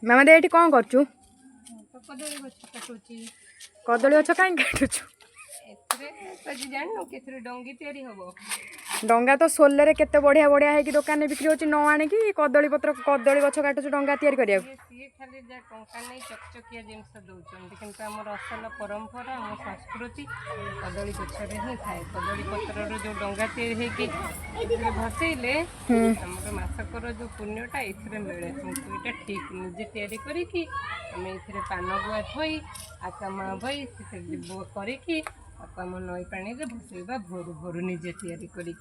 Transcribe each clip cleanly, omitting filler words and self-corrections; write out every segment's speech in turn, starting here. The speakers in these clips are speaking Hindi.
मामा दे ये कौन कर कदली गछ काटुची कदली गछ कहीं काटुचु जानू के डंगी तैयारी हम डंगा तो सोलर केते बढ़िया बढ़िया है कि दुकान में बिक्री होची न आने की कदली पत्र कदली गछ काटुचु डंगा तैयारी करिया सी खाली जा टंका नहीं चकचकिया जिनस दौरान किंतु आम असल परंपरा आम संस्कृति कदली गचरे ही थाए कदली पत्र जो डंगा तैयारी भसैले आमर मासकर जो पुण्यटा ये मिले ये ठीक निजे तैयारी करी पान गुआ थई आकामा भई करी आम नई पानी भसैबा भोरू भोरू निजे तैयारी करी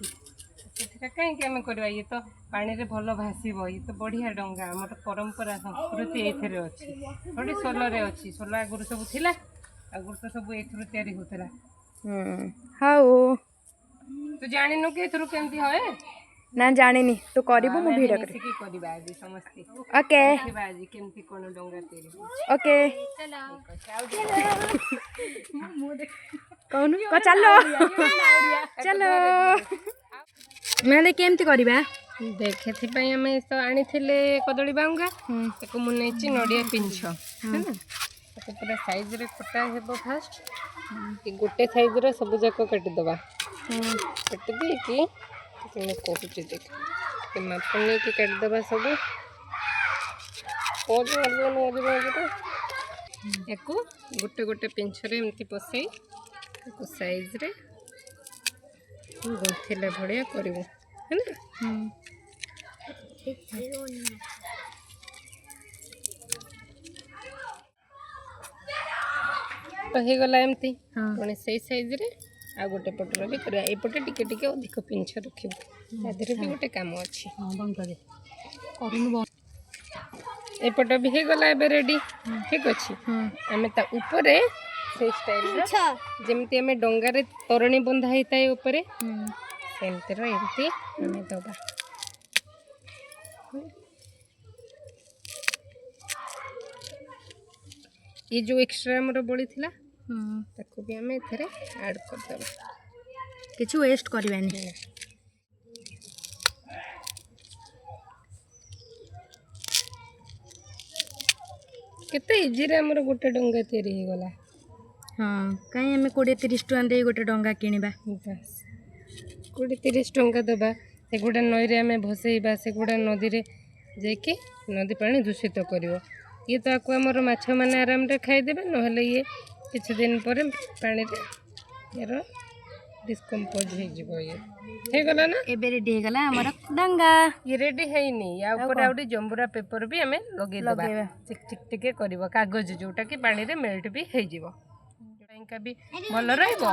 कहीं करवा ये तो पानी रे भल भाषब ये तो बढ़िया डंगा आम परंपरा संस्कृति ये अच्छी थोड़ी सोलर अच्छी सोल आगुरी सब थिला आगुरी तो सब ये तैयारी होता हाउ तू जानिनु कि एथरु केमती होए ना जानिनी तू करिबो मु वीडियो कर की करबा आज समस्ते ओके देखबा आज केमती कोन डंगा तैयारी ओके कौन को चलो चलो मैंने केमती करबा देखे थी आम तो आनी कदली बांगा ताको मु नैची नड़िया पिंछ है पूरा साइज रे कटा हेबो फास्ट गोटे साइज रे सब जाक काटिदेबा काटि देकी कहूँ देख माप नहीं कि काटिदेबा सब याकू गोटे गोटे पिंछरे एमती पसई साइज रे गुंथिला भाया कर तो हो गला एमती पुणी से साइज रे आ गोटे पटर भी कर एपटे टिके टिके अधिक पिंछ रखिबो तादरे भी गोटे काम अच्छी एपट भी हो गला एबे रेडी ठीक अच्छी आम ता ऊपर से स्टाइल जमती आम डंगारे तोरणी बंधा होता है ऊपर सेमती एमती आम दबा ये जो एक्स्ट्रा हमर बड़ी थिला ताको भी आम एथरे ऐड कर देबा किछु वेस्ट करबानी केते इजी रे हमर गोटे डंगा तैयारी हो गला हाँ कहीं आम 20-30 टका दे गोटे डंगा किनिबा 20-30 टका दबा से गुड़ा नई रे आम भसैबा से गुड़ा नदी रे जाके नदी पानी दूषित करिवो ये तो आपको आमर माछ मैंने आराम रे खाईदेवे नहले ये किसी दिन पर पानी रे यार डिस्कम्पोज हो गला ना एबे रेडी हो गला हमर डंगा ये रेडी हैनी या ऊपर आउडी जंबुरा पेपर भी हमें लगे देबा चिक चिक टिके करबो कागज जोटा कि पानी रे मेल्ट भी हो जिवो का भी भल रहइबो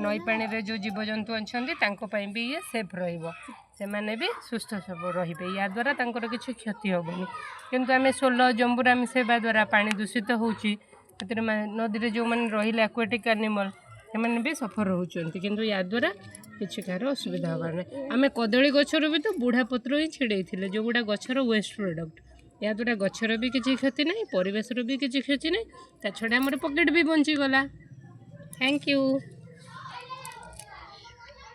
नई पानी रे जो जीव जंतु अछंती तांको पई भी ये सेफ रहइबो से माने भी सुस्थ सब रहिबे या द्वारा तांकर किछु क्षति होबनी किंतु आमे 16 जंबुरा मिसेबा द्वारा पानी दूषित होउची एतिर नदी रे जो मन रहिले एक्वाटिक एनिमल से माने भी सफर होउचंती किंतु या द्वारा किछु कार असुविधा होबा नै आमे कदली गछरो भी तो बुढ़ा पत्र ही छिड़ैथिले जो गुडा गछरो वेस्ट प्रोडक्ट या द्वारा गछरो भी किछि क्षति नै परिवेशरो भी किछि क्षति नै ता छडा हमर पॉकेट भी बंची गला थैंक यू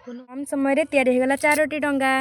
कम समय रे तैयारी हो गला 4टी डंगा।